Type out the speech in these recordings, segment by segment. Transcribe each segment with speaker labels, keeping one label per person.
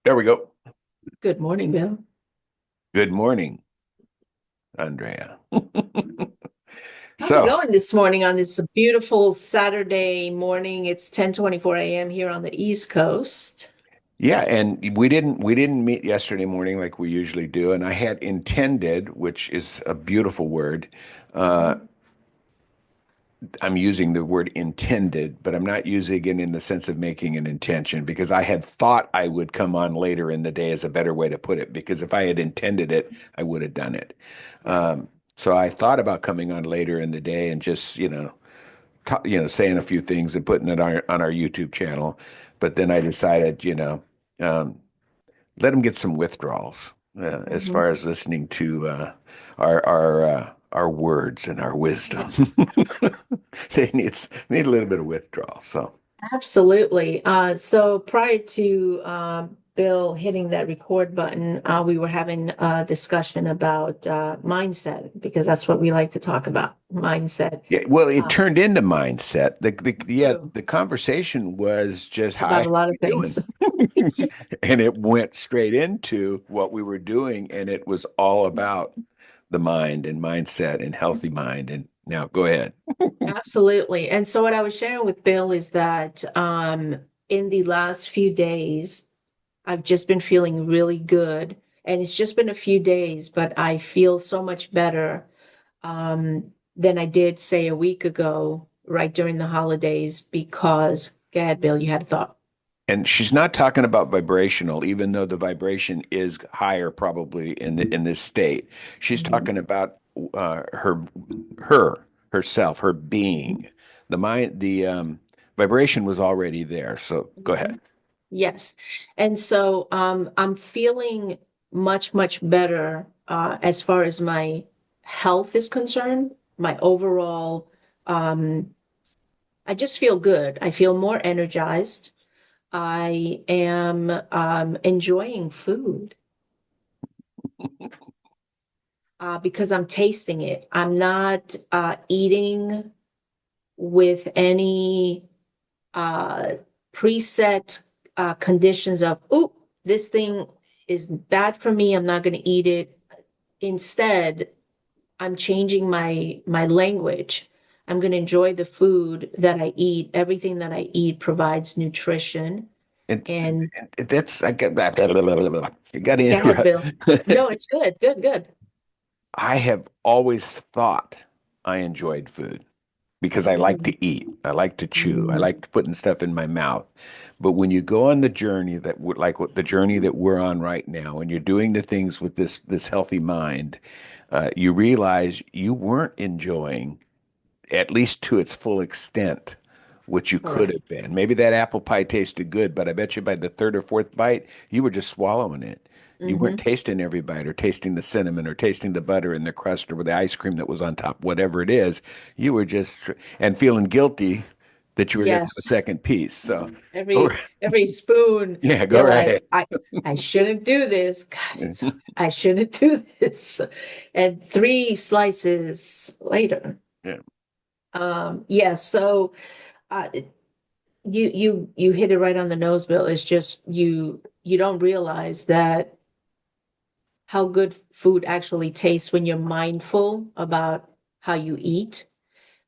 Speaker 1: There we go.
Speaker 2: Good morning, Bill.
Speaker 1: Good morning, Andrea.
Speaker 2: How's it
Speaker 1: So,
Speaker 2: going this morning on this beautiful Saturday morning? It's 10:24 a.m. here on the East Coast.
Speaker 1: yeah, and we didn't meet yesterday morning like we usually do, and I had intended, which is a beautiful word. Uh,
Speaker 2: Mhm.
Speaker 1: I'm using the word intended, but I'm not using it in the sense of making an intention because I had thought I would come on later in the day is a better way to put it. Because if I had intended it, I would have done it.
Speaker 2: Right.
Speaker 1: So I thought about coming on later in the day and just, saying a few things and putting it on our YouTube channel. But then I decided, um, let them get some withdrawals as
Speaker 2: Mhm.
Speaker 1: far as listening to our words and our
Speaker 2: Yeah,
Speaker 1: wisdom. They need a little bit of withdrawal. So
Speaker 2: absolutely. So prior to Bill hitting that record button, we were having a discussion about mindset because that's what we like to talk about, mindset.
Speaker 1: yeah, well, it
Speaker 2: Uh,
Speaker 1: turned into mindset. Yeah,
Speaker 2: True.
Speaker 1: the conversation was just hi,
Speaker 2: About a
Speaker 1: how
Speaker 2: lot of
Speaker 1: we
Speaker 2: things.
Speaker 1: doing? And it went straight into what we were doing, and it was all about the mind and mindset and healthy mind. And now go ahead.
Speaker 2: Absolutely. And so what I was sharing with Bill is that in the last few days, I've just been feeling really good. And it's just been a few days, but I feel so much better than I did, say, a week ago, right during the holidays, because, go ahead, Bill, you had a thought.
Speaker 1: And she's not talking about vibrational, even though the vibration is higher probably in this state. She's
Speaker 2: Mhm.
Speaker 1: talking about her herself, her being. The mind, the vibration was already there. So go ahead.
Speaker 2: Mhm. Yes. And so I'm feeling much, much better as far as my health is concerned, my overall I just feel good. I feel more energized. I am enjoying food because I'm tasting it. I'm not eating with any uh, preset conditions of, oh, this thing is bad for me. I'm not going to eat it. Instead, I'm changing my language. I'm going to enjoy the food that I eat. Everything that I eat provides nutrition. And
Speaker 1: That's I got that. You got to
Speaker 2: go ahead,
Speaker 1: interrupt.
Speaker 2: Bill. No, it's good, good, good.
Speaker 1: I have always thought I enjoyed food because I like
Speaker 2: Mm,
Speaker 1: to eat. I like to chew. I
Speaker 2: mm,
Speaker 1: like putting stuff in my mouth. But when you go on the journey like what the journey that we're on right now, and you're doing the things with this healthy mind, you realize you weren't enjoying, at least to its full extent, what you could
Speaker 2: correct.
Speaker 1: have been. Maybe that apple pie tasted good, but I bet you by the third or fourth bite, you were just swallowing it. You weren't
Speaker 2: Hmm.
Speaker 1: tasting every bite or tasting the cinnamon or tasting the butter and the crust or the ice cream that was on top, whatever it is. You were just and feeling guilty that you were going to have a
Speaker 2: Yes.
Speaker 1: second piece. So go,
Speaker 2: Every spoon,
Speaker 1: yeah, go
Speaker 2: you're
Speaker 1: right
Speaker 2: like,
Speaker 1: ahead.
Speaker 2: I shouldn't do this. God, I shouldn't do this. And three slices later.
Speaker 1: Yeah.
Speaker 2: Yeah, so uh, you hit it right on the nose, Bill. It's just you don't realize that how good food actually tastes when you're mindful about how you eat,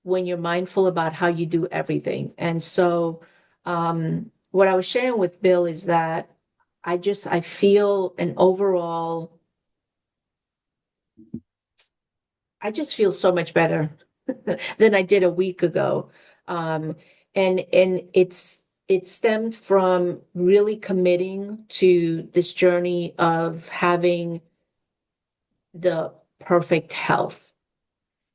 Speaker 2: when you're mindful about how you do everything. And so what I was sharing with Bill is that I feel an overall I just feel so much better than I did a week ago. Um, and it stemmed from really committing to this journey of having the perfect health.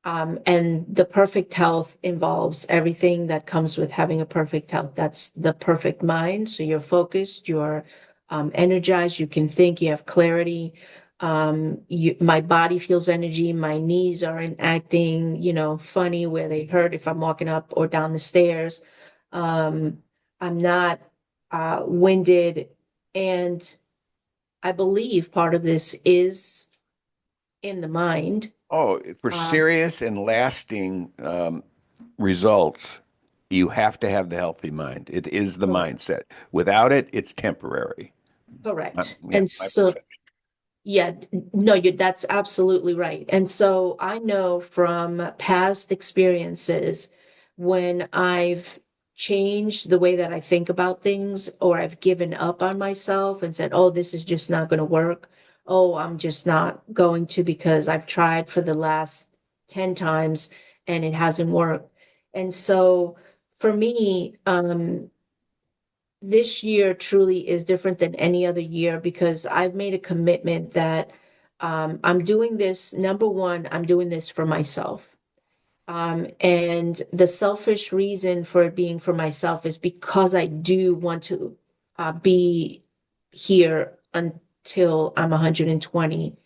Speaker 2: And the perfect health involves everything that comes with having a perfect health. That's the perfect mind. So you're focused, you're energized, you can think, you have clarity. My body feels energy. My knees aren't acting, funny where they hurt if I'm walking up or down the stairs. Um, I'm not winded. And I believe part of this is in the mind.
Speaker 1: Oh, for
Speaker 2: Uh,
Speaker 1: serious and lasting results, you have to have the healthy mind. It is the
Speaker 2: Correct.
Speaker 1: mindset. Without it, it's temporary.
Speaker 2: Correct.
Speaker 1: Yeah,
Speaker 2: And
Speaker 1: my
Speaker 2: so,
Speaker 1: perfection.
Speaker 2: yeah, no, that's absolutely right. And so I know from past experiences when I've changed the way that I think about things, or I've given up on myself and said, oh, this is just not going to work. Oh, I'm just not going to because I've tried for the last 10 times and it hasn't worked. And so for me, this year truly is different than any other year because I've made a commitment that I'm doing this. Number one, I'm doing this for myself. And the selfish reason for it being for myself is because I do want to be here until I'm 120.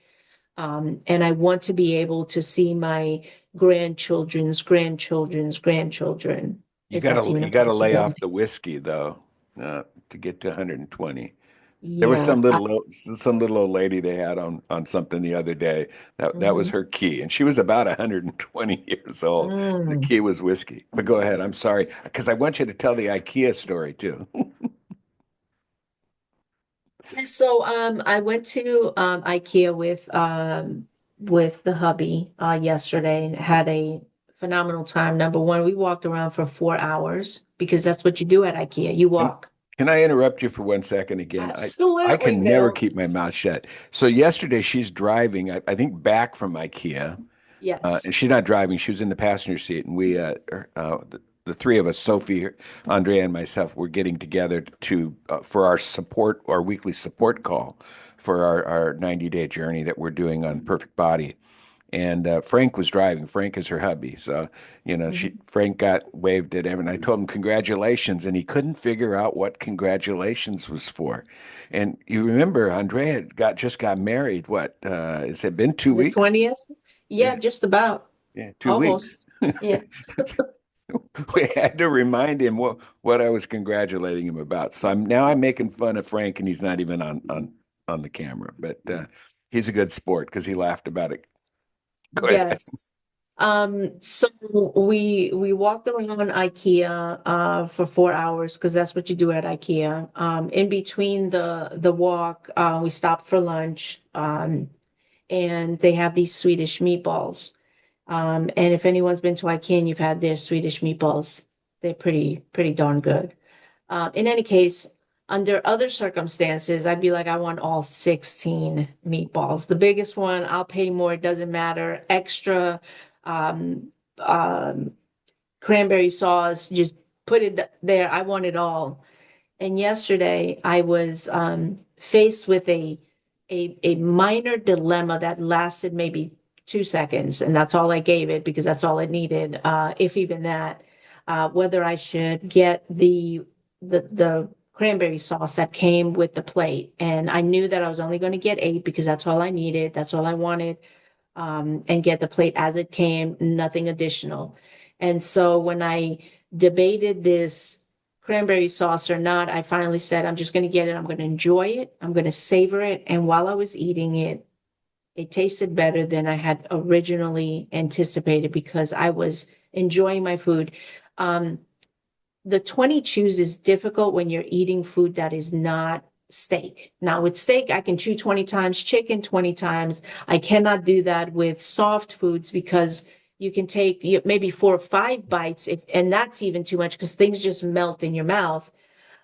Speaker 2: And I want to be able to see my grandchildren's grandchildren, if that's even a
Speaker 1: You gotta lay
Speaker 2: possibility.
Speaker 1: off the whiskey though, to get to 120. There was
Speaker 2: Yeah.
Speaker 1: some little old lady they had on something the other day. That was
Speaker 2: Mhm.
Speaker 1: her key, and she was about 120 years old. The
Speaker 2: Mm.
Speaker 1: key was whiskey. But go ahead. I'm sorry, because I want you to tell the IKEA story too.
Speaker 2: And so I went to IKEA with the hubby yesterday and had a phenomenal time. Number one, we walked around for 4 hours because that's what you do at IKEA. You
Speaker 1: Can,
Speaker 2: walk.
Speaker 1: can I interrupt you for 1 second again? I
Speaker 2: Absolutely,
Speaker 1: can never
Speaker 2: Bill.
Speaker 1: keep my mouth shut. So yesterday she's driving, I think back from IKEA.
Speaker 2: Yes.
Speaker 1: And she's not driving. She was in the passenger seat, and the three of us, Sophie, Andrea, and myself, were getting together to for our weekly support call for our 90-day journey that we're doing on Perfect Body. And Frank was driving. Frank is her hubby, so
Speaker 2: Mhm.
Speaker 1: Frank got waved at him, and I told him congratulations, and he couldn't figure out what congratulations was for. And you remember, Andrea just got married. What has it been? two
Speaker 2: On the
Speaker 1: weeks?
Speaker 2: 20th? Yeah,
Speaker 1: Yeah.
Speaker 2: just about.
Speaker 1: Yeah, 2 weeks.
Speaker 2: Almost. Yeah.
Speaker 1: We had to remind him what I was congratulating him about. So I'm making fun of Frank, and he's not even on the camera. But he's a good sport because he laughed about it. Go ahead.
Speaker 2: Yes. So we walked around IKEA for 4 hours because that's what you do at IKEA. In between the walk, we stopped for lunch. And they have these Swedish meatballs. And if anyone's been to IKEA and you've had their Swedish meatballs, they're pretty darn good. In any case, under other circumstances, I'd be like, I want all 16 meatballs. The biggest one, I'll pay more, it doesn't matter. Extra um, um, cranberry sauce, just put it there. I want it all. And yesterday I was faced with a minor dilemma that lasted maybe 2 seconds, and that's all I gave it because that's all it needed, if even that. Whether I should get the cranberry sauce that came with the plate, and I knew that I was only going to get 8 because that's all I needed, that's all I wanted, and get the plate as it came, nothing additional. And so when I debated this cranberry sauce or not, I finally said, I'm just going to get it. I'm going to enjoy it. I'm going to savor it. And while I was eating it, it tasted better than I had originally anticipated because I was enjoying my food. Um, the 20 chews is difficult when you're eating food that is not steak. Now, with steak, I can chew 20 times, chicken 20 times. I cannot do that with soft foods because you can take maybe 4 or 5 bites, and that's even too much because things just melt in your mouth.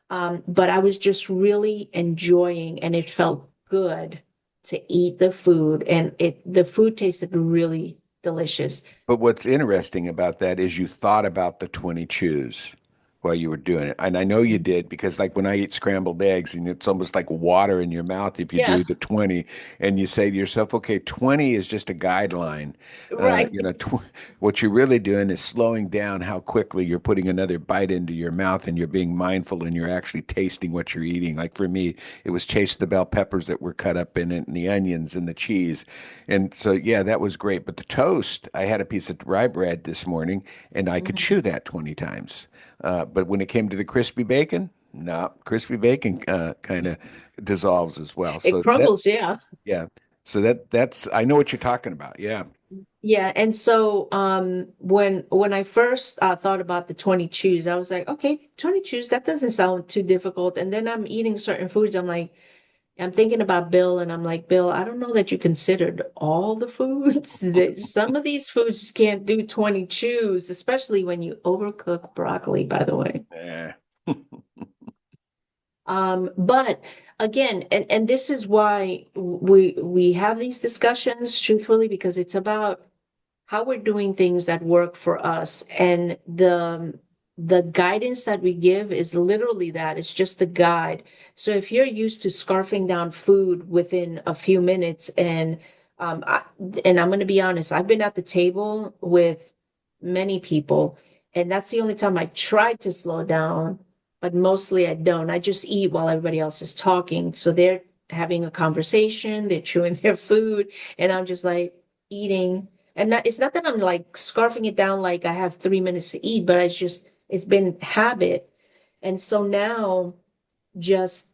Speaker 2: But I was just really enjoying, and it felt good to eat the food, and the food tasted really delicious.
Speaker 1: But what's interesting about that is you thought about the 20 chews while you were doing it. And I know you did because like when I eat scrambled eggs and it's almost like water in your mouth if you
Speaker 2: Yeah,
Speaker 1: do the 20 and you say to yourself, okay, 20 is just a guideline.
Speaker 2: right.
Speaker 1: What you're really doing is slowing down how quickly you're putting another bite into your mouth and you're being mindful and you're actually tasting what you're eating. Like for me, it was chase the bell peppers that were cut up in it and the onions and the cheese. And so, yeah, that was great. But the toast, I had a piece of rye bread this morning and I could
Speaker 2: Mhm.
Speaker 1: chew that 20 times. But when it came to the crispy bacon, no, crispy bacon kind of dissolves as well.
Speaker 2: It crumbles, yeah.
Speaker 1: Yeah. So that's, I know what you're talking about. Yeah.
Speaker 2: Yeah, and so when I first thought about the 20 chews, I was like, okay, 20 chews, that doesn't sound too difficult. And then I'm eating certain foods, I'm like, I'm thinking about Bill, and I'm like, Bill, I don't know that you considered all the foods. That some of these foods can't do 20 chews, especially when you overcook broccoli, by the way.
Speaker 1: Yeah.
Speaker 2: But again, and this is why we have these discussions truthfully, because it's about how we're doing things that work for us. And the guidance that we give is literally that. It's just a guide. So if you're used to scarfing down food within a few minutes, and I'm going to be honest, I've been at the table with many people, and that's the only time I tried to slow down, but mostly I don't. I just eat while everybody else is talking. So they're having a conversation, they're chewing their food, and I'm just like eating. And it's not that I'm like scarfing it down like I have 3 minutes to eat, but it's been habit. And so now just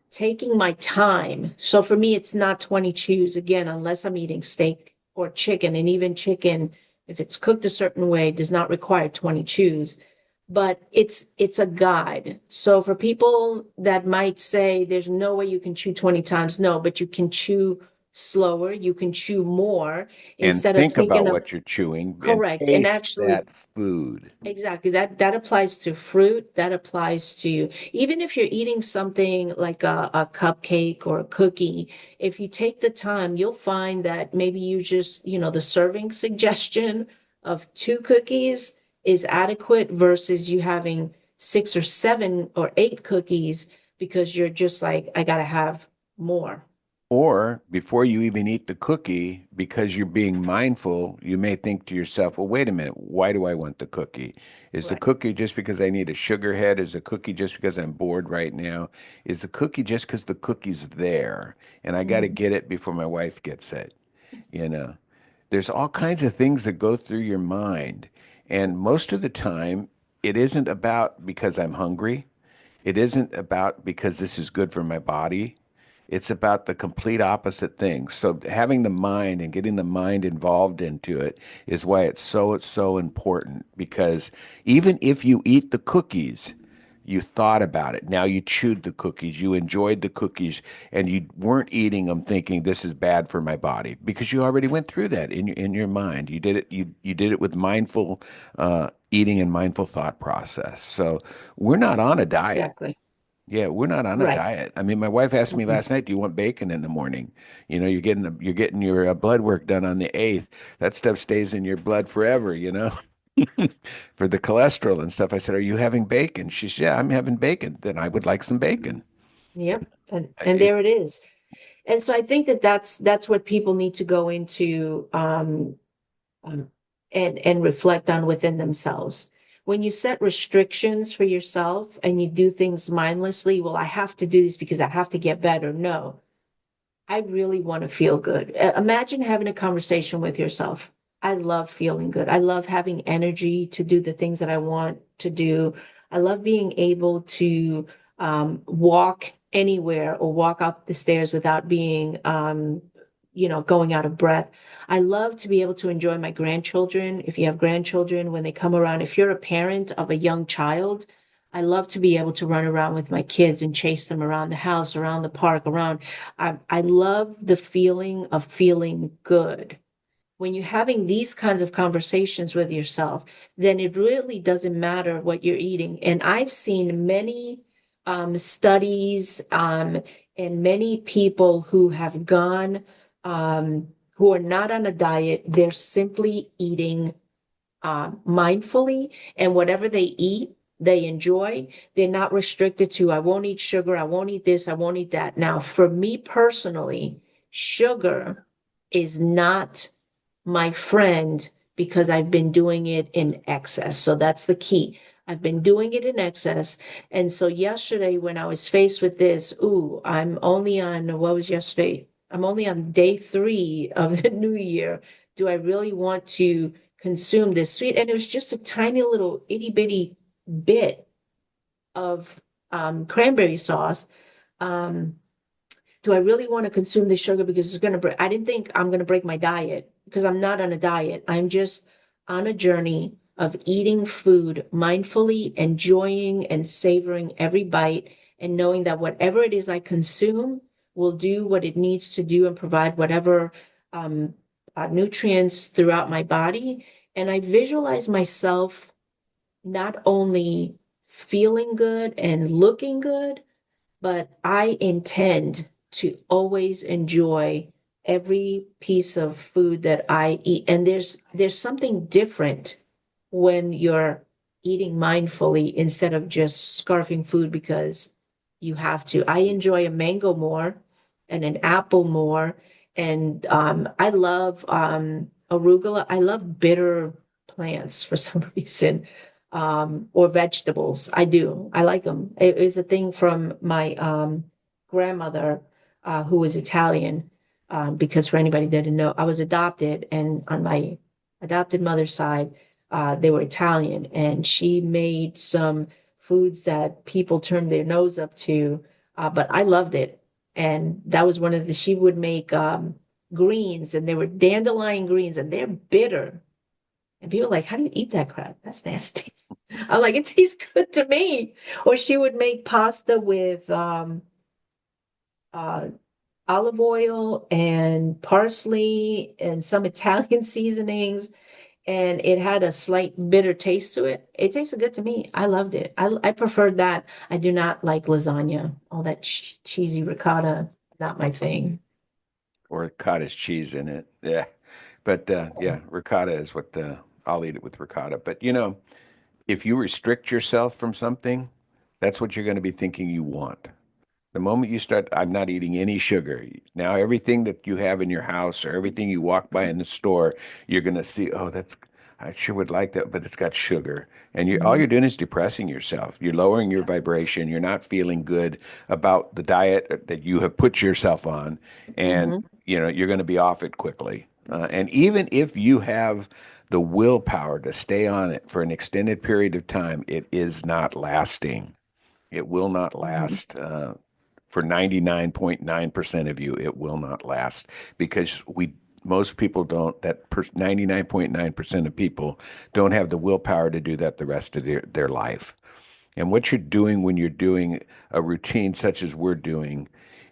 Speaker 2: taking my time. So for me, it's not 20 chews again, unless I'm eating steak or chicken. And even chicken, if it's cooked a certain way, does not require 20 chews. But it's a guide. So for people that might say there's no way you can chew 20 times, no, but you can chew slower, you can chew more
Speaker 1: And
Speaker 2: instead of
Speaker 1: think about
Speaker 2: taking a
Speaker 1: what you're chewing and
Speaker 2: correct. And
Speaker 1: taste
Speaker 2: actually,
Speaker 1: that food.
Speaker 2: exactly. That applies to fruit. That applies to even if you're eating something like a cupcake or a cookie, if you take the time, you'll find that maybe you just, the serving suggestion of two cookies is adequate versus you having six or seven or eight cookies because you're just like, I gotta have more.
Speaker 1: Or before you even eat the cookie, because you're being mindful, you may think to yourself, well, wait a minute, why do I want the cookie? Is the
Speaker 2: Right.
Speaker 1: cookie just because I need a sugar head? Is the cookie just because I'm bored right now? Is the cookie just because the cookie's there and I got to
Speaker 2: Mhm.
Speaker 1: get it before my wife gets it? You know, there's all kinds of things that go through your mind. And most of the time, it isn't about because I'm hungry. It isn't about because this is good for my body. It's about the complete opposite thing. So having the mind and getting the mind involved into it is why it's so important because even if you eat the cookies, you thought about it. Now you chewed the cookies, you enjoyed the cookies, and you weren't eating them thinking this is bad for my body because you already went through that in your mind. You did it. You did it with mindful eating and mindful thought process. So we're not on a diet.
Speaker 2: Exactly.
Speaker 1: Yeah, we're not on a
Speaker 2: Right.
Speaker 1: diet. I mean, my wife asked me
Speaker 2: Mhm.
Speaker 1: last night, "Do you want bacon in the morning?" You're getting your blood work done on the 8th. That stuff stays in your blood forever, for the cholesterol and stuff. I said, "Are you having bacon?" She said, "Yeah, I'm having bacon. Then I would like some bacon."
Speaker 2: Yep. And
Speaker 1: It,
Speaker 2: there it is. And so I think that that's what people need to go into um, and reflect on within themselves. When you set restrictions for yourself and you do things mindlessly, well, I have to do this because I have to get better. No, I really want to feel good. Imagine having a conversation with yourself. I love feeling good. I love having energy to do the things that I want to do. I love being able to walk anywhere or walk up the stairs without being, going out of breath. I love to be able to enjoy my grandchildren. If you have grandchildren, when they come around, if you're a parent of a young child, I love to be able to run around with my kids and chase them around the house, around the park, around. I love the feeling of feeling good. When you're having these kinds of conversations with yourself, then it really doesn't matter what you're eating. And I've seen many studies and many people who have gone, who are not on a diet, they're simply eating mindfully, and whatever they eat, they enjoy. They're not restricted to, I won't eat sugar, I won't eat this, I won't eat that. Now, for me personally, sugar is not my friend because I've been doing it in excess. So that's the key. I've been doing it in excess. And so yesterday, when I was faced with this, I'm only on, what was yesterday? I'm only on day 3 of the new year. Do I really want to consume this sweet? And it was just a tiny little itty bitty bit of cranberry sauce. Um, do I really want to consume this sugar because it's going to break? I didn't think I'm going to break my diet because I'm not on a diet. I'm just on a journey of eating food mindfully, enjoying and savoring every bite, and knowing that whatever it is I consume, will do what it needs to do and provide whatever um, nutrients throughout my body. And I visualize myself not only feeling good and looking good, but I intend to always enjoy every piece of food that I eat. And there's something different when you're eating mindfully instead of just scarfing food because you have to. I enjoy a mango more and an apple more. And I love arugula. I love bitter plants for some reason, or vegetables. I do. I like them. It was a thing from my grandmother, who was Italian, because for anybody that didn't know, I was adopted, and on my adopted mother's side, they were Italian, and she made some foods that people turned their nose up to, but I loved it. And that was one of the, she would make greens, and they were dandelion greens, and they're bitter. And people are like, how do you eat that crap? That's nasty. I'm like, it tastes good to me. Or she would make pasta with uh, olive oil and parsley and some Italian seasonings, and it had a slight bitter taste to it. It tasted good to me. I loved it. I preferred that. I do not like lasagna. All that cheesy ricotta, not my thing.
Speaker 1: Or cottage cheese in it. Yeah. But yeah, ricotta is what I'll eat it with ricotta. But if you restrict yourself from something, that's what you're going to be thinking you want. The moment you start, I'm not eating any sugar. Now, everything that you have in your house or everything you walk by in the store, you're going to see, oh, I sure would like that, but it's got sugar. And all
Speaker 2: Mhm.
Speaker 1: you're doing is depressing yourself. You're lowering your vibration. You're not feeling good about the diet that you have put yourself on. And,
Speaker 2: Mhm.
Speaker 1: you're going to be off it quickly. And even if you have the willpower to stay on it for an extended period of time, it is not lasting. It will not
Speaker 2: Mhm.
Speaker 1: last. For 99.9% of you, it will not last because most people don't, 99.9% of people don't have the willpower to do that the rest of their life. And what you're doing when you're doing a routine such as we're doing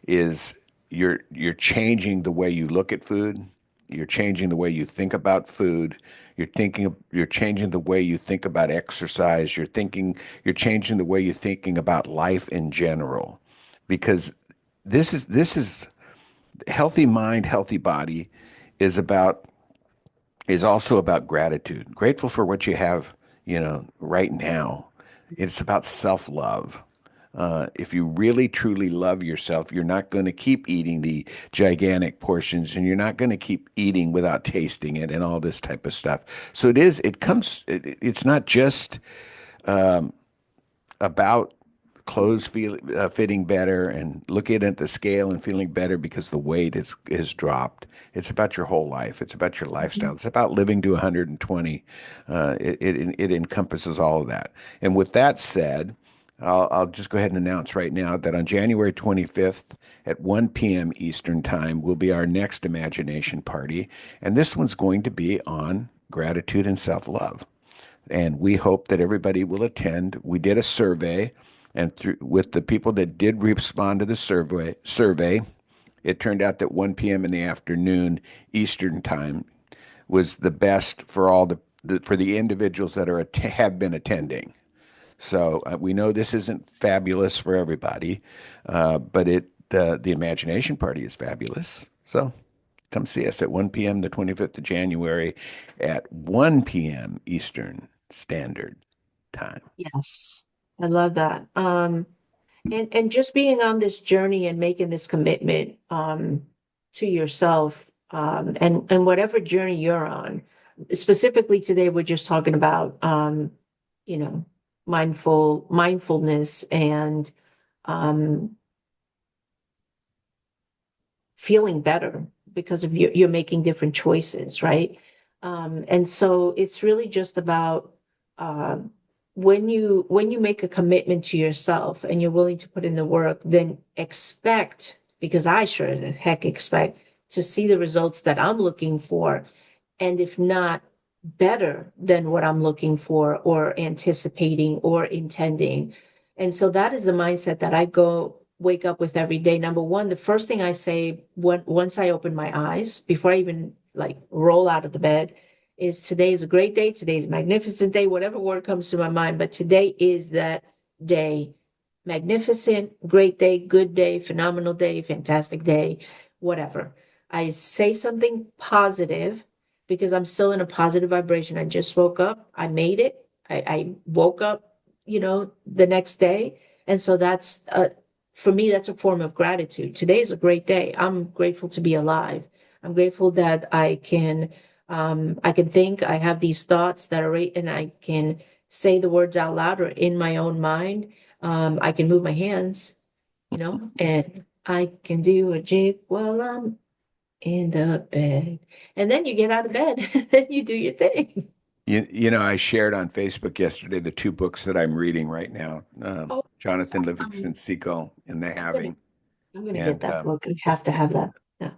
Speaker 1: is you're changing the way you look at food. You're changing the way you think about food. You're changing the way you think about exercise. You're changing the way you're thinking about life in general. Because this is healthy mind, healthy body is about is also about gratitude. Grateful for what you have, right now. It's about self-love. If you really truly love yourself, you're not going to keep eating the gigantic portions and you're not going to keep eating without tasting it and all this type of stuff. So it's not just about fitting better and looking at the scale and feeling better because the weight is dropped. It's about your whole life. It's about your lifestyle.
Speaker 2: Mhm.
Speaker 1: It's about living to 120. It encompasses all of that. And with that said, I'll just go ahead and announce right now that on January 25th at 1 p.m. Eastern Time will be our next imagination party. And this one's going to be on gratitude and self love, and we hope that everybody will attend. We did a survey, and with the people that did respond to the survey, it turned out that 1 p.m. in the afternoon Eastern time was the best for for the individuals that have been attending. So we know this isn't fabulous for everybody, but the imagination party is fabulous. So come see us at 1 p.m. the 25th of January at 1 p.m. Eastern Standard Time.
Speaker 2: Yes, I love that. And just being on this journey and making this commitment to yourself, and whatever journey you're on. Specifically today, we're just talking about you know, mindfulness and um feeling better because of you're making different choices, right? And so it's really just about uh, when you make a commitment to yourself and you're willing to put in the work, then expect, because I sure the heck expect to see the results that I'm looking for, and if not better than what I'm looking for or anticipating or intending. And so that is the mindset that I go wake up with every day. Number one, the first thing I say once I open my eyes, before I even like roll out of the bed, is today is a great day. Today's a magnificent day, whatever word comes to my mind. But today is that day. Magnificent, great day, good day, phenomenal day, fantastic day, whatever. I say something positive because I'm still in a positive vibration. I just woke up. I made it. I woke up, the next day. And so that's for me, that's a form of gratitude. Today is a great day. I'm grateful to be alive. I'm grateful that I can think, I have these thoughts that are right, and I can say the words out loud or in my own mind. I can move my hands, and I can do a jig while I'm in the bed. And then you get out of bed, and then you do your thing.
Speaker 1: I shared on Facebook yesterday the two books that I'm reading right now,
Speaker 2: Oh, yes,
Speaker 1: Jonathan Livingston Seagull and The
Speaker 2: I'm gonna
Speaker 1: Having.
Speaker 2: I'm gonna get
Speaker 1: And
Speaker 2: that book. I have to have that. Yeah.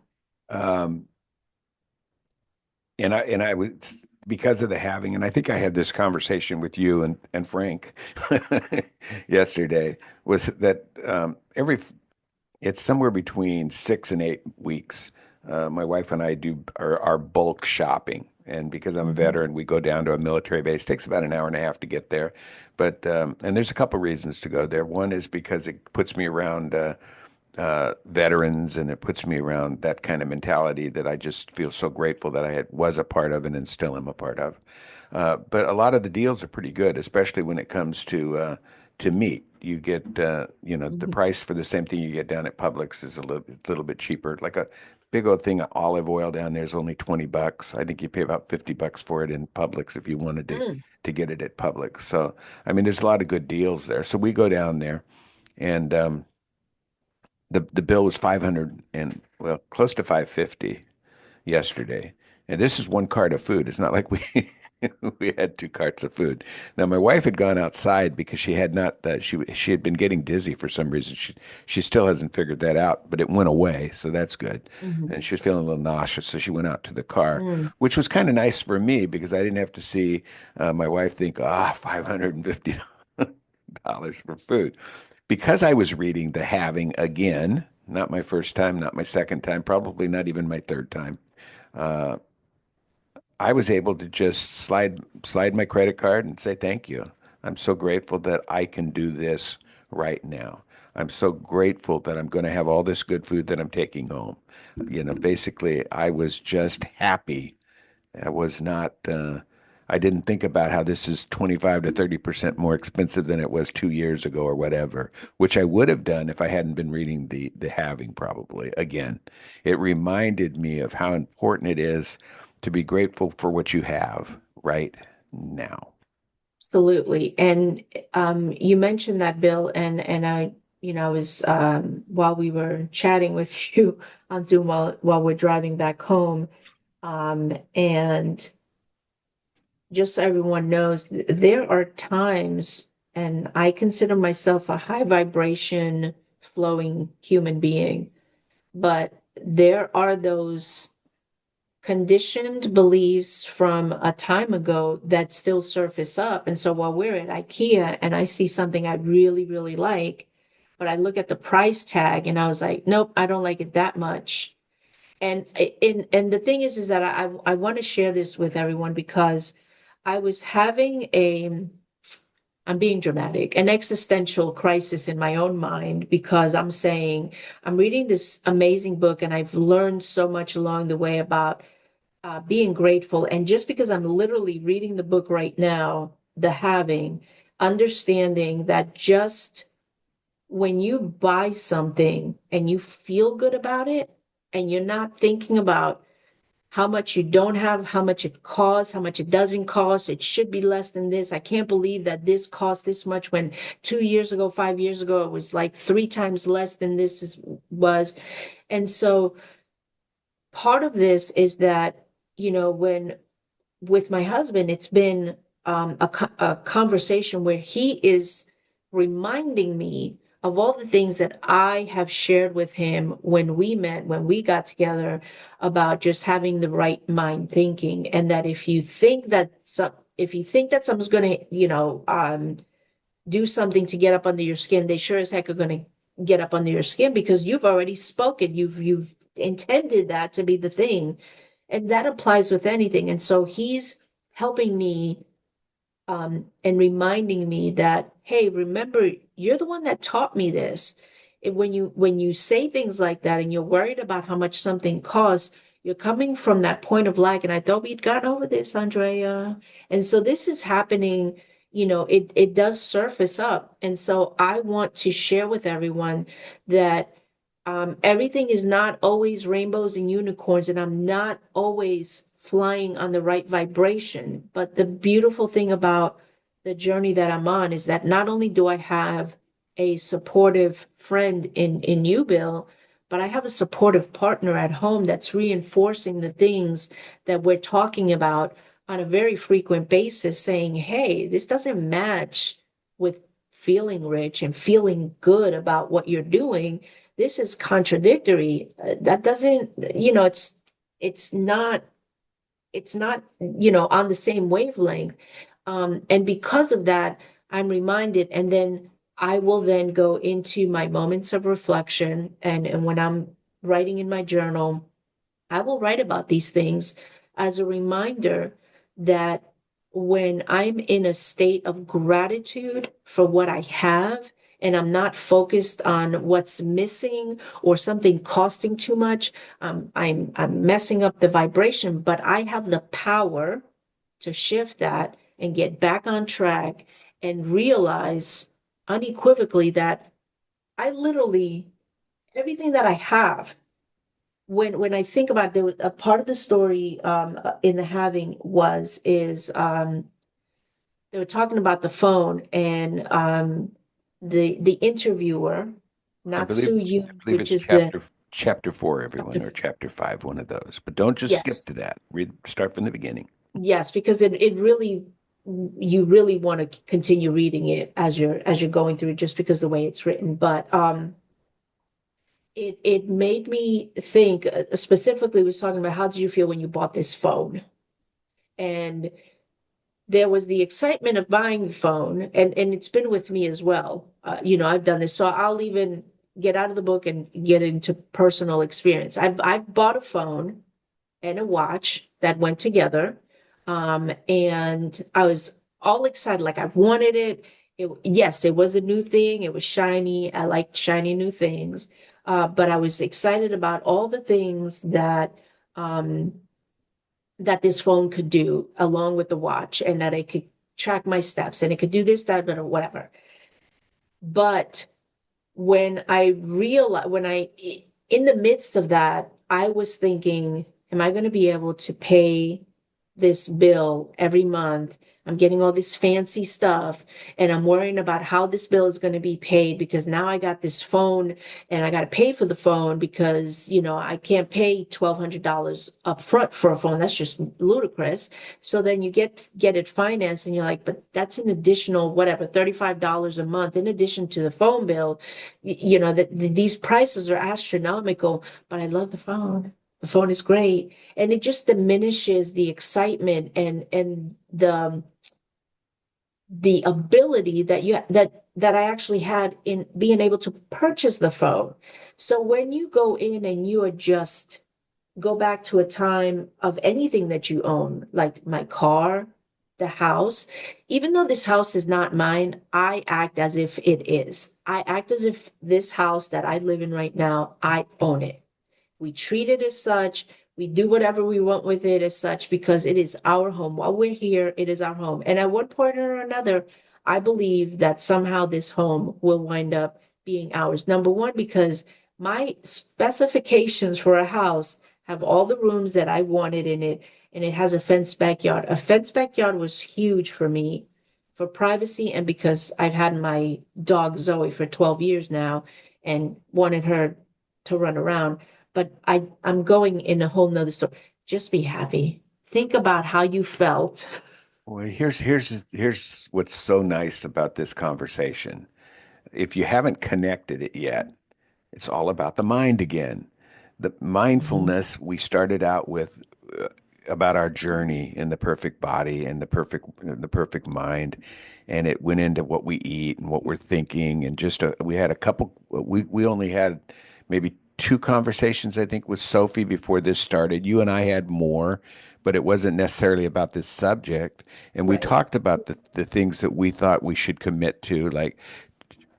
Speaker 1: um, and I was because of The Having, and I think I had this conversation with you and Frank yesterday, was that it's somewhere between 6 and 8 weeks. My wife and I do our bulk shopping. And because I'm a
Speaker 2: Mhm.
Speaker 1: veteran, we go down to a military base. Takes about an hour and a half to get there. But and there's a couple reasons to go there. One is because it puts me around veterans, and it puts me around that kind of mentality that I just feel so grateful that was a part of and still am a part of. But a lot of the deals are pretty good, especially when it comes to meat. You get the
Speaker 2: Mhm.
Speaker 1: price for the same thing you get down at Publix is a little bit cheaper. Like a big old thing of olive oil down there is only $20. I think you pay about $50 for it in Publix if you wanted
Speaker 2: Mm.
Speaker 1: to get it at Publix. So I mean, there's a lot of good deals there. So we go down there, and the bill was 500 and well close to 550 yesterday. And this is one cart of food. It's not like we we had two carts of food. Now my wife had gone outside because she had not she had been getting dizzy for some reason. She still hasn't figured that out, but it went away, so that's good.
Speaker 2: Mhm.
Speaker 1: And she was feeling a little nauseous, so she went out to the car,
Speaker 2: Mm.
Speaker 1: which was kind of nice for me because I didn't have to see my wife think, $550 for food. Because I was reading The Having again, not my first time, not my second time, probably not even my third time. Uh, I was able to just slide my credit card and say thank you. I'm so grateful that I can do this right now. I'm so grateful that I'm going to have all this good food that I'm taking home. Basically, I was just happy. I was not, I didn't think about how this is 25 to 30% more expensive than it was 2 years ago or whatever, which I would have done if I hadn't been reading the Having probably. Again, it reminded me of how important it is to be grateful for what you have right now.
Speaker 2: Absolutely. And you mentioned that, Bill, and I was while we were chatting with you on Zoom while we're driving back home, and just so everyone knows, there are times, and I consider myself a high vibration flowing human being, but there are those conditioned beliefs from a time ago that still surface up. And so while we're at IKEA and I see something I really, really like, but I look at the price tag and I was like, nope, I don't like it that much. And the thing is that I want to share this with everyone because I was having I'm being dramatic, an existential crisis in my own mind because I'm saying I'm reading this amazing book and I've learned so much along the way about being grateful. And just because I'm literally reading the book right now, The Having, understanding that just when you buy something and you feel good about it, and you're not thinking about how much you don't have, how much it costs, how much it doesn't cost, it should be less than this. I can't believe that this cost this much when 2 years ago, 5 years ago, it was like three times less than was. And so part of this is that, when with my husband, it's been a conversation where he is reminding me of all the things that I have shared with him when we met, when we got together, about just having the right mind thinking, and that if you think that someone's going to, do something to get up under your skin, they sure as heck are going to get up under your skin because you've already spoken. You've intended that to be the thing. And that applies with anything. And so he's helping me and reminding me that, hey, remember, you're the one that taught me this. When you say things like that and you're worried about how much something costs, you're coming from that point of lack. And I thought we'd gotten over this, Andrea. And so this is happening, it does surface up. And so I want to share with everyone that everything is not always rainbows and unicorns, and I'm not always flying on the right vibration. But the beautiful thing about the journey that I'm on is that not only do I have a supportive friend in you, Bill, but I have a supportive partner at home that's reinforcing the things that we're talking about on a very frequent basis, saying, hey, this doesn't match with feeling rich and feeling good about what you're doing. This is contradictory. That doesn't, it's not, on the same wavelength. And because of that, I'm reminded, and then I will then go into my moments of reflection. And when I'm writing in my journal, I will write about these things as a reminder that when I'm in a state of gratitude for what I have, and I'm not focused on what's missing or something costing too much, I'm messing up the vibration, but I have the power to shift that and get back on track and realize unequivocally that I literally, everything that I have, when I think about a part of the story in the having is they were talking about the phone, and the interviewer,
Speaker 1: I
Speaker 2: not
Speaker 1: believe
Speaker 2: Sue
Speaker 1: I
Speaker 2: Yoon,
Speaker 1: believe
Speaker 2: which
Speaker 1: it's
Speaker 2: is the
Speaker 1: chapter 4, everyone,
Speaker 2: chapter.
Speaker 1: or chapter 5, one of those. But don't just skip
Speaker 2: Yes,
Speaker 1: to that. Start from the beginning.
Speaker 2: yes, because it really, you really want to continue reading it as you're going through it, just because the way it's written. But it made me think, specifically was talking about how did you feel when you bought this phone? And there was the excitement of buying the phone, and it's been with me as well. I've done this, so I'll even get out of the book and get into personal experience. I've bought a phone and a watch that went together, and I was all excited, like I've wanted it. Yes, it was a new thing. It was shiny. I like shiny new things, but I was excited about all the things um, that this phone could do along with the watch, and that it could track my steps, and it could do this, that, or whatever. But in the midst of that, I was thinking, am I going to be able to pay this bill every month? I'm getting all this fancy stuff, and I'm worrying about how this bill is going to be paid because now I got this phone and I got to pay for the phone because, I can't pay $1,200 up front for a phone. That's just ludicrous. So then you get it financed, and you're like, but that's an additional, whatever, $35 a month in addition to the phone bill. That these prices are astronomical, but I love the phone. The phone is great, and it just diminishes the excitement and the ability that I actually had in being able to purchase the phone. So when you go in and you adjust, go back to a time of anything that you own, like my car, the house. Even though this house is not mine, I act as if it is. I act as if this house that I live in right now, I own it. We treat it as such. We do whatever we want with it as such because it is our home. While we're here, it is our home. And at one point or another, I believe that somehow this home will wind up being ours. Number one, because my specifications for a house have all the rooms that I wanted in it, and it has a fenced backyard. A fenced backyard was huge for me for privacy, and because I've had my dog Zoe for 12 years now and wanted her to run around. But I'm going in a whole nother story. Just be happy. Think about how you felt.
Speaker 1: Well, here's what's so nice about this conversation. If you haven't connected it yet, it's all about the mind again. The
Speaker 2: Mhm.
Speaker 1: mindfulness we started out with about our journey in the perfect body and the perfect mind, and it went into what we eat and what we're thinking, and just we had a couple. We only had maybe two conversations, I think, with Sophie before this started. You and I had more, but it wasn't necessarily about this subject. And we
Speaker 2: Right.
Speaker 1: talked about the things that we thought we should commit to, like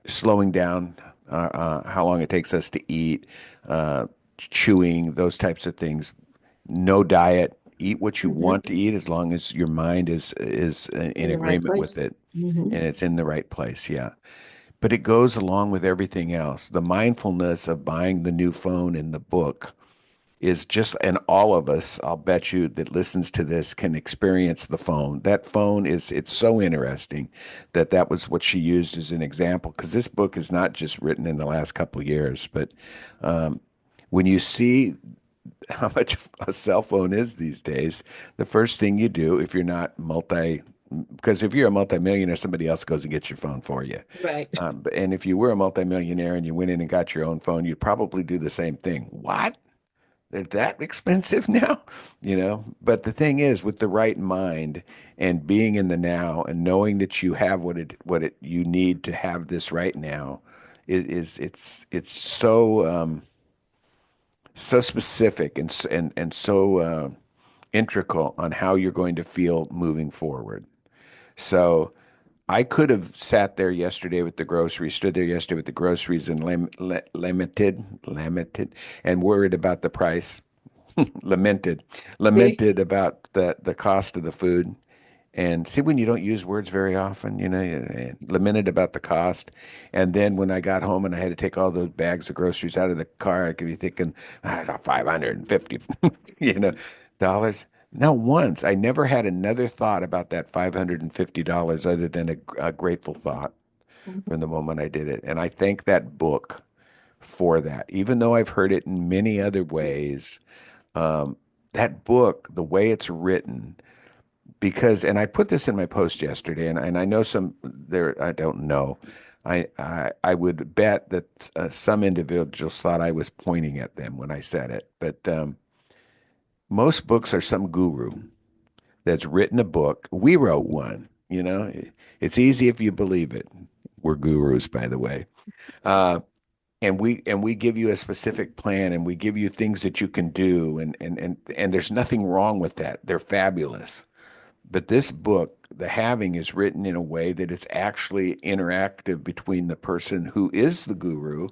Speaker 1: slowing down, how long it takes us to eat, chewing, those types of things. No diet. Eat what you
Speaker 2: Hmm.
Speaker 1: want to eat as long as your mind is in
Speaker 2: In the right
Speaker 1: agreement with
Speaker 2: place.
Speaker 1: it
Speaker 2: Hmm.
Speaker 1: and it's in the right place. Yeah. But it goes along with everything else. The mindfulness of buying the new phone in the book is just, and all of us, I'll bet you that listens to this can experience the phone. That phone is, it's so interesting that that was what she used as an example, because this book is not just written in the last couple of years, but when you see how much a cell phone is these days, the first thing you do, if you're not because if you're a multimillionaire, somebody else goes and gets your phone for you.
Speaker 2: Right.
Speaker 1: And if you were a multimillionaire and you went in and got your own phone, you'd probably do the same thing. What? They're that expensive now, But the thing is, with the right mind and being in the now and knowing that you have what it you need to have this right now, it's so specific and so integral on how you're going to feel moving forward. So I could have sat there yesterday with the groceries, stood there yesterday with the groceries and lamented, and worried about the price, lamented,
Speaker 2: See?
Speaker 1: lamented about the cost of the food. And see, when you don't use words very often, lamented about the cost. And then when I got home and I had to take all those bags of groceries out of the car, I could be thinking, 550, dollars. Not once. I never had another thought about that $550 other than a grateful thought from the moment I did it. And I thank that book for that. Even though I've heard it in many other ways, um, that book, the way it's written, because, and I put this in my post yesterday, and I know some there, I don't know. I would bet that some individuals thought I was pointing at them when I said it, but most books are some guru that's written a book. We wrote one, It's easy if you believe it. We're gurus, by the way. Uh, and we give you a specific plan and we give you things that you can do and there's nothing wrong with that. They're fabulous. But this book, The Having, is written in a way that it's actually interactive between the person who is the guru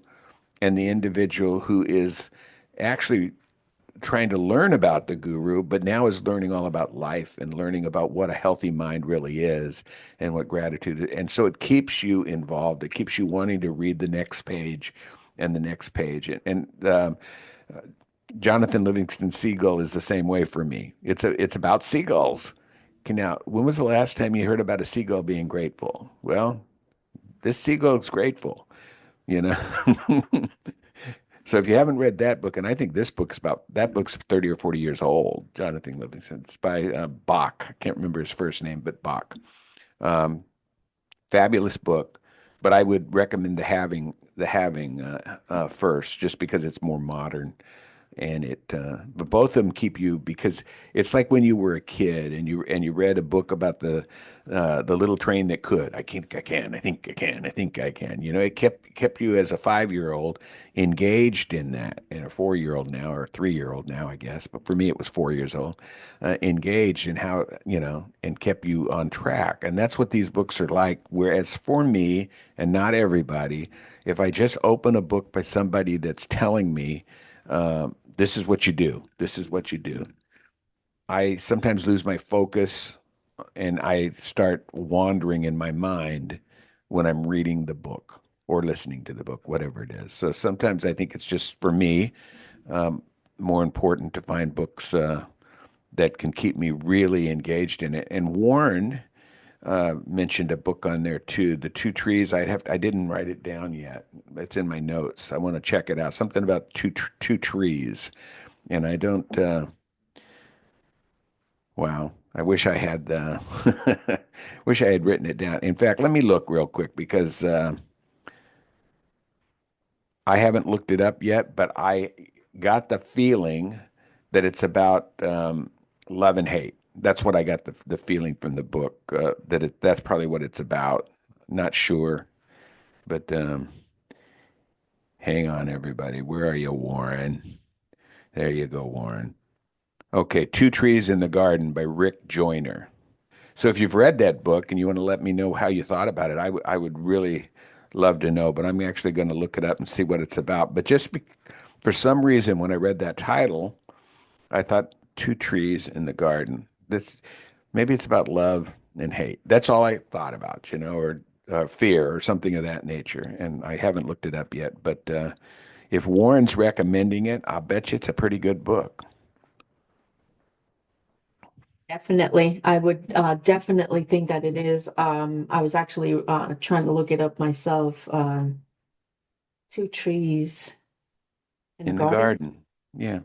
Speaker 1: and the individual who is actually trying to learn about the guru, but now is learning all about life and learning about what a healthy mind really is and what gratitude is. And so it keeps you involved. It keeps you wanting to read the next page and the next page. And Jonathan Livingston Seagull is the same way for me. It's about seagulls. Okay, now, when was the last time you heard about a seagull being grateful? Well, this seagull's grateful, you know. So if you haven't read that book, and I think that book's 30 or 40 years old, Jonathan Livingston. It's by Bach. I can't remember his first name, but Bach. Um, Fabulous book, but I would recommend the having first, just because it's more modern and but both of them keep you, because it's like when you were a kid and you read a book about the little train that could. I think I can. It kept you as a 5-year-old engaged in that, and a 4-year-old now, or a 3-year-old now, I guess, but for me it was 4 years old, engaged in how, and kept you on track. And that's what these books are like. Whereas for me, and not everybody, if I just open a book by somebody that's telling me, this is what you do. This is what you do. I sometimes lose my focus and I start wandering in my mind when I'm reading the book or listening to the book, whatever it is. So sometimes I think it's just for me um, more important to find books that can keep me really engaged in it. And Warren mentioned a book on there too, The Two Trees. I didn't write it down yet. It's in my notes. I want to check it out. Something about two trees. And I don't, wow, I wish I had, wish I had written it down. In fact, let me look real quick because I haven't looked it up yet, but I got the feeling that it's about love and hate. That's what I got the feeling from the book, that's probably what it's about. Not sure, but hang on, everybody. Where are you, Warren? There you go, Warren. Okay, Two Trees in the Garden by Rick Joyner. So if you've read that book and you want to let me know how you thought about it, I would really love to know. But I'm actually going to look it up and see what it's about. But for some reason, when I read that title, I thought Two Trees in the Garden. This maybe it's about love and hate. That's all I thought about, or fear or something of that nature. And I haven't looked it up yet. But if Warren's recommending it, I'll bet you it's a pretty good book.
Speaker 2: Definitely. I would definitely think that it is. I was actually trying to look it up myself. Two trees in a
Speaker 1: In the
Speaker 2: garden.
Speaker 1: garden. Yeah.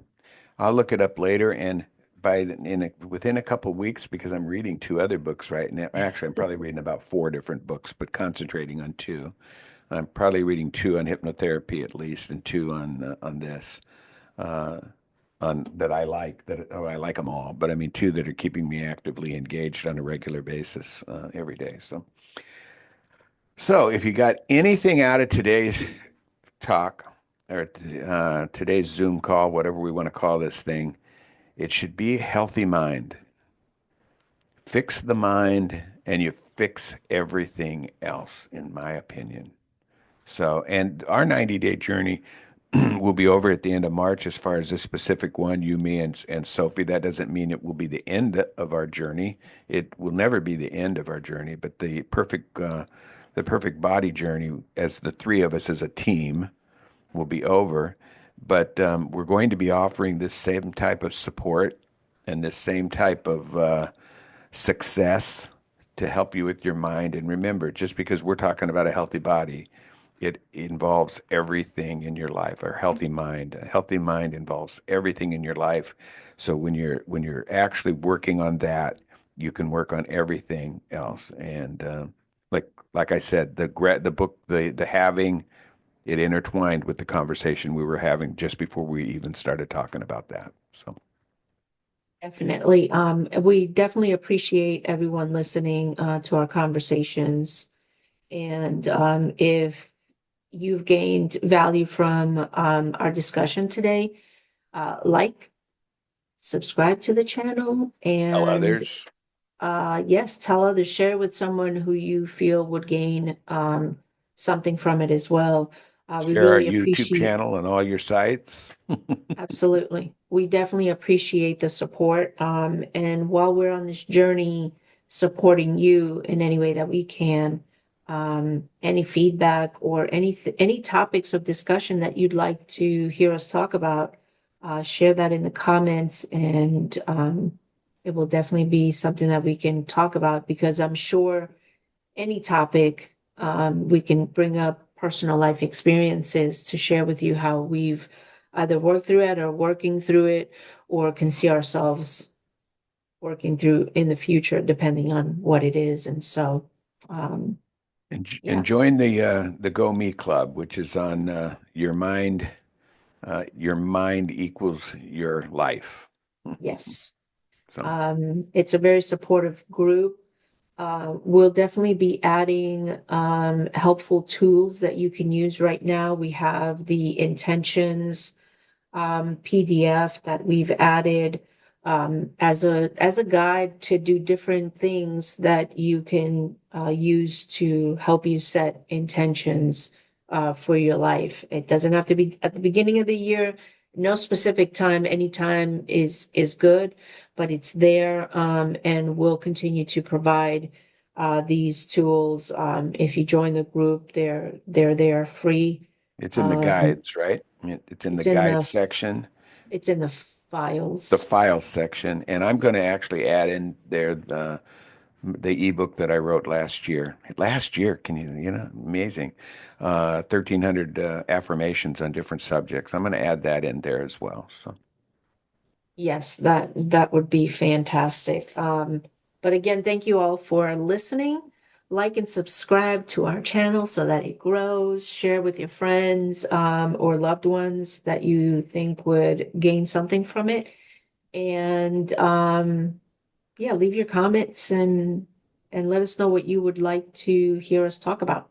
Speaker 1: I'll look it up later and within a couple of weeks because I'm reading two other books right now. Actually, I'm probably reading about four different books, but concentrating on two. I'm probably reading two on hypnotherapy at least, and two on this uh, on that I like. I like them all, but I mean two that are keeping me actively engaged on a regular basis every day. So if you got anything out of today's talk or today's Zoom call, whatever we want to call this thing, it should be a healthy mind. Fix the mind and you fix everything else, in my opinion. So, and our 90-day journey will be over at the end of March as far as this specific one, you, me, and Sophie. That doesn't mean it will be the end of our journey. It will never be the end of our journey, but the perfect body journey as the three of us as a team will be over. But we're going to be offering this same type of support and this same type of success to help you with your mind. And remember, just because we're talking about a healthy body, it involves everything in your life. A healthy mind involves everything in your life. So when you're actually working on that, you can work on everything else. And like I said, the book, the having it intertwined with the conversation we were having just before we even started talking about that. So
Speaker 2: Definitely. We definitely appreciate everyone listening to our conversations. And if you've gained value from our discussion today, like, subscribe to the channel,
Speaker 1: tell
Speaker 2: and
Speaker 1: others.
Speaker 2: yes, tell others, share with someone who you feel would gain something from it as well. We
Speaker 1: Share our
Speaker 2: really
Speaker 1: YouTube
Speaker 2: appreciate.
Speaker 1: channel and all your sites.
Speaker 2: Absolutely. We definitely appreciate the support. And while we're on this journey, supporting you in any way that we can, any feedback or any topics of discussion that you'd like to hear us talk about, share that in the comments, and it will definitely be something that we can talk about, because I'm sure any topic, we can bring up personal life experiences to share with you how we've either worked through it or working through it, or can see ourselves working through in the future, depending on what it is. And so, um,
Speaker 1: And
Speaker 2: yeah,
Speaker 1: join the Go Me Club, which is on your mind. Your mind equals your life.
Speaker 2: yes.
Speaker 1: So
Speaker 2: It's a very supportive group. We'll definitely be adding helpful tools that you can use right now. We have the intentions PDF that we've added as a guide to do different things that you can use to help you set intentions for your life. It doesn't have to be at the beginning of the year. No specific time, any time is good, but it's there, and we'll continue to provide these tools. If you join the group, they're there free.
Speaker 1: it's in the
Speaker 2: Um,
Speaker 1: guides, right? It's in the
Speaker 2: it's in
Speaker 1: guide
Speaker 2: the
Speaker 1: section,
Speaker 2: it's in the
Speaker 1: the
Speaker 2: files.
Speaker 1: file section, and I'm going to actually add in there the ebook that I wrote last year. Last year, amazing. 1,300 affirmations on different subjects. I'm going to add that in there as well. So
Speaker 2: Yes, that would be fantastic. But again, thank you all for listening. Like and subscribe to our channel so that it grows. Share with your friends or loved ones that you think would gain something from it. And yeah, leave your comments and let us know what you would like to hear us talk about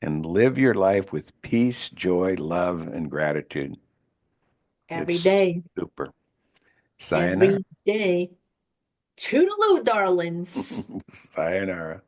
Speaker 1: And live your life with peace, joy, love, and gratitude.
Speaker 2: every
Speaker 1: It's
Speaker 2: day,
Speaker 1: super. Sayonara.
Speaker 2: every day. Toodaloo, darlings.
Speaker 1: Sayonara.